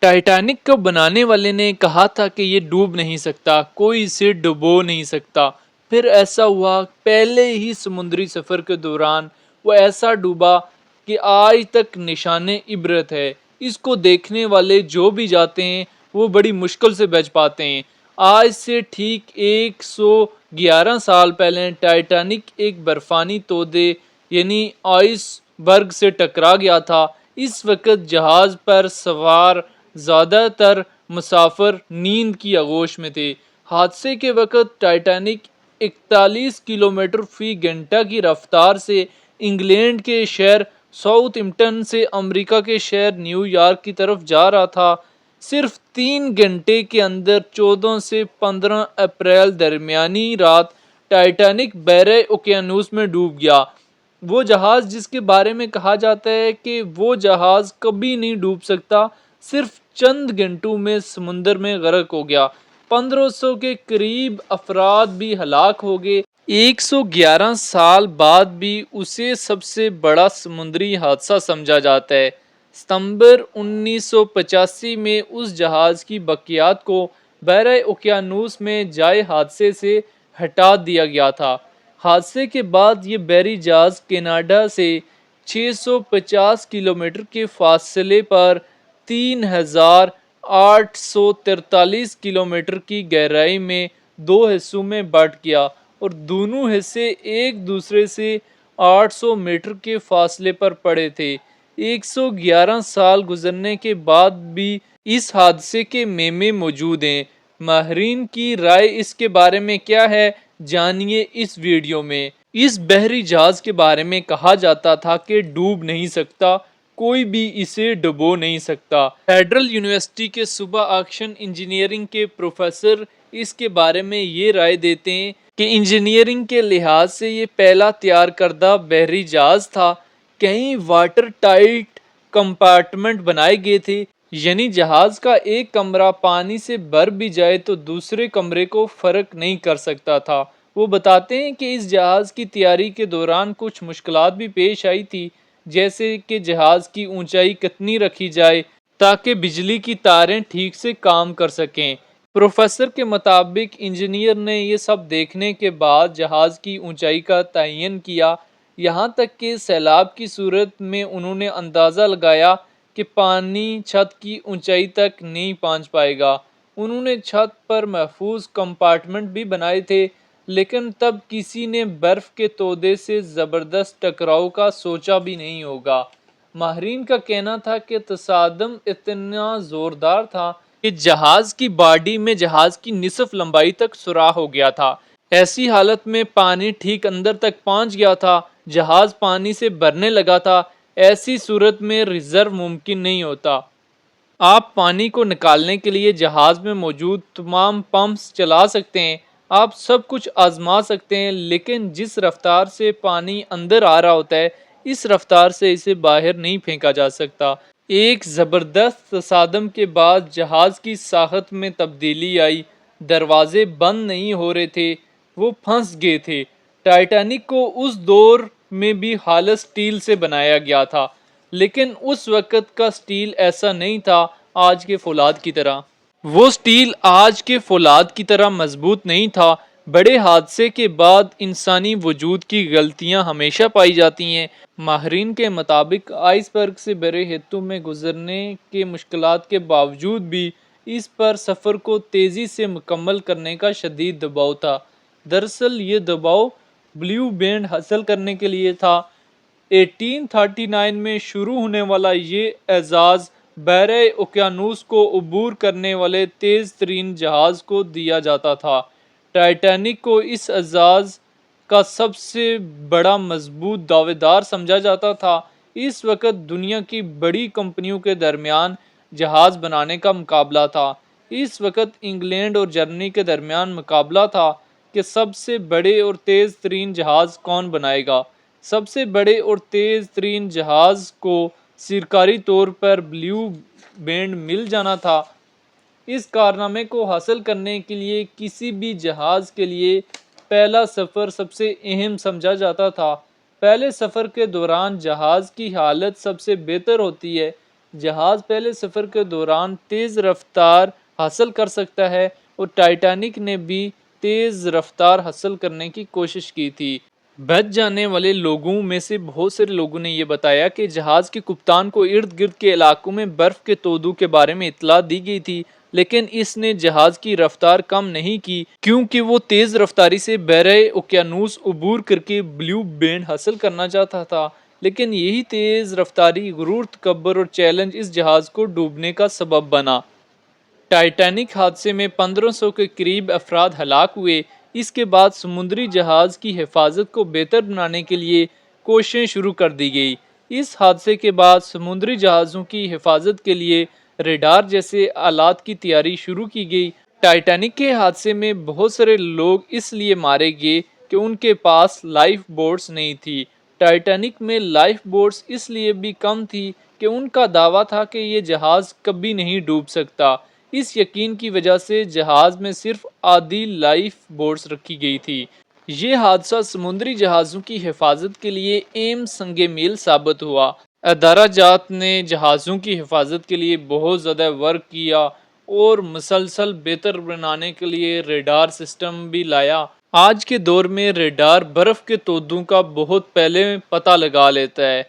Titanic کو بنانے والے نے کہا تھا کہ یہ ڈوب نہیں سکتا، کوئی اسے ڈبو نہیں سکتا۔ پھر ایسا ہوا، پہلے ہی سمندری سفر کے دوران وہ ایسا ڈوبا کہ آج تک نشان عبرت ہے۔ اس کو دیکھنے والے جو بھی جاتے ہیں وہ بڑی مشکل سے بچ پاتے ہیں۔ آج سے ٹھیک 111 سال پہلے ٹائٹینک ایک برفانی تودے یعنی آئس برگ سے ٹکرا گیا تھا۔ اس وقت جہاز پر سوار زیادہ تر مسافر نیند کی آغوش میں تھے۔ حادثے کے وقت ٹائٹینک 41 کلومیٹر فی گھنٹہ کی رفتار سے انگلینڈ کے شہر ساؤتھ امپٹن سے امریکہ کے شہر نیو یارک کی طرف جا رہا تھا۔ صرف 3 گھنٹے کے اندر 14 سے 15 اپریل درمیانی رات ٹائٹینک بحرِ اوقیانوس میں ڈوب گیا۔ وہ جہاز جس کے بارے میں کہا جاتا ہے کہ وہ جہاز کبھی نہیں ڈوب سکتا، صرف چند گھنٹوں میں سمندر میں غرق ہو گیا۔ 1500 کے قریب افراد بھی ہلاک ہو گئے۔ 111 سال بعد بھی اسے سب سے بڑا سمندری حادثہ سمجھا جاتا ہے۔ ستمبر 1985 میں اس جہاز کی باقیات کو بحرِ اوقیانوس میں جائے حادثے سے ہٹا دیا گیا تھا۔ حادثے کے بعد یہ بحری جہاز کینیڈا سے 650 کلومیٹر کے فاصلے پر 3843 کلومیٹر کی گہرائی میں 2 حصوں میں بٹ گیا اور دونوں حصے ایک دوسرے سے 800 میٹر کے فاصلے پر پڑے تھے۔ 111 سال گزرنے کے بعد بھی اس حادثے کے میمے موجود ہیں۔ ماہرین کی رائے اس کے بارے میں کیا ہے، جانیے اس ویڈیو میں۔ اس بحری جہاز کے بارے میں کہا جاتا تھا کہ ڈوب نہیں سکتا، کوئی بھی اسے ڈبو نہیں سکتا۔ فیڈرل یونیورسٹی کے صوبہ ایکشن انجینئرنگ کے پروفیسر اس کے بارے میں یہ رائے دیتے ہیں کہ انجینئرنگ کے لحاظ سے یہ پہلا تیار کردہ بحری جہاز تھا۔ کئی واٹر ٹائٹ کمپارٹمنٹ بنائے گئے تھے، یعنی جہاز کا ایک کمرہ پانی سے بھر بھی جائے تو دوسرے کمرے کو فرق نہیں کر سکتا تھا۔ وہ بتاتے ہیں کہ اس جہاز کی تیاری کے دوران کچھ مشکلات بھی پیش آئی تھی، جیسے کہ جہاز کی اونچائی کتنی رکھی جائے تاکہ بجلی کی تاریں ٹھیک سے کام کر سکیں۔ پروفیسر کے مطابق انجینئر نے یہ سب دیکھنے کے بعد جہاز کی اونچائی کا تعین کیا، یہاں تک کہ سیلاب کی صورت میں انہوں نے اندازہ لگایا کہ پانی چھت کی اونچائی تک نہیں پہنچ پائے گا۔ انہوں نے چھت پر محفوظ کمپارٹمنٹ بھی بنائے تھے، لیکن تب کسی نے برف کے تودے سے زبردست ٹکراؤ کا سوچا بھی نہیں ہوگا۔ ماہرین کا کہنا تھا کہ تصادم اتنا زوردار تھا کہ جہاز کی باڈی میں جہاز کی نصف لمبائی تک سوراخ ہو گیا تھا۔ ایسی حالت میں پانی ٹھیک اندر تک پہنچ گیا تھا، جہاز پانی سے بھرنے لگا تھا۔ ایسی صورت میں ریزرو ممکن نہیں ہوتا۔ آپ پانی کو نکالنے کے لیے جہاز میں موجود تمام پمپس چلا سکتے ہیں، آپ سب کچھ آزما سکتے ہیں، لیکن جس رفتار سے پانی اندر آ رہا ہوتا ہے، اس رفتار سے اسے باہر نہیں پھینکا جا سکتا۔ ایک زبردست تصادم کے بعد جہاز کی ساخت میں تبدیلی آئی، دروازے بند نہیں ہو رہے تھے، وہ پھنس گئے تھے۔ ٹائٹینک کو اس دور میں بھی ہالہ سٹیل سے بنایا گیا تھا، لیکن اس وقت کا سٹیل ایسا نہیں تھا آج کے فولاد کی طرح۔ وہ سٹیل آج کے فولاد کی طرح مضبوط نہیں تھا۔ بڑے حادثے کے بعد انسانی وجود کی غلطیاں ہمیشہ پائی جاتی ہیں۔ ماہرین کے مطابق آئس برگ سے بھرے خطوں میں گزرنے کے مشکلات کے باوجود بھی اس پر سفر کو تیزی سے مکمل کرنے کا شدید دباؤ تھا۔ دراصل یہ دباؤ بلیو بینڈ حاصل کرنے کے لیے تھا۔ 1839 میں شروع ہونے والا یہ اعزاز بحرِ اوقیانوس کو عبور کرنے والے تیز ترین جہاز کو دیا جاتا تھا۔ ٹائٹینک کو اس اعزاز کا سب سے بڑا مضبوط دعوے دار سمجھا جاتا تھا۔ اس وقت دنیا کی بڑی کمپنیوں کے درمیان جہاز بنانے کا مقابلہ تھا۔ اس وقت انگلینڈ اور جرمنی کے درمیان مقابلہ تھا کہ سب سے بڑے اور تیز ترین جہاز کون بنائے گا۔ سب سے بڑے اور تیز ترین جہاز کو سرکاری طور پر بلیو بینڈ مل جانا تھا۔ اس کارنامے کو حاصل کرنے کے لیے کسی بھی جہاز کے لیے پہلا سفر سب سے اہم سمجھا جاتا تھا۔ پہلے سفر کے دوران جہاز کی حالت سب سے بہتر ہوتی ہے، جہاز پہلے سفر کے دوران تیز رفتار حاصل کر سکتا ہے اور ٹائٹینک نے بھی تیز رفتار حاصل کرنے کی کوشش کی تھی۔ بچ جانے والے لوگوں میں سے بہت سے لوگوں نے یہ بتایا کہ جہاز کے کپتان کو ارد گرد کے علاقوں میں برف کے تودوں کے بارے میں اطلاع دی گئی تھی، لیکن اس نے جہاز کی رفتار کم نہیں کی کیونکہ وہ تیز رفتاری سے بحرِ اوقیانوس عبور کر کے بلیو بینڈ حاصل کرنا چاہتا تھا۔ لیکن یہی تیز رفتاری، غرور، تکبر اور چیلنج اس جہاز کو ڈوبنے کا سبب بنا۔ ٹائٹینک حادثے میں 1500 کے قریب افراد ہلاک ہوئے۔ اس کے بعد سمندری جہاز کی حفاظت کو بہتر بنانے کے لیے کوششیں شروع کر دی گئی۔ اس حادثے کے بعد سمندری جہازوں کی حفاظت کے لیے ریڈار جیسے آلات کی تیاری شروع کی گئی۔ ٹائٹینک کے حادثے میں بہت سارے لوگ اس لیے مارے گئے کہ ان کے پاس لائف بوٹس نہیں تھی۔ ٹائٹینک میں لائف بوٹس اس لیے بھی کم تھی کہ ان کا دعویٰ تھا کہ یہ جہاز کبھی نہیں ڈوب سکتا۔ اس یقین کی وجہ سے جہاز میں صرف آدھی لائف بوٹس رکھی گئی تھی۔ یہ حادثہ سمندری جہازوں کی حفاظت کے لیے اہم سنگ میل ثابت ہوا۔ ادارہ جات نے جہازوں کی حفاظت کے لیے بہت زیادہ ورک کیا اور مسلسل بہتر بنانے کے لیے ریڈار سسٹم بھی لایا۔ آج کے دور میں ریڈار برف کے تودوں کا بہت پہلے پتہ لگا لیتا ہے۔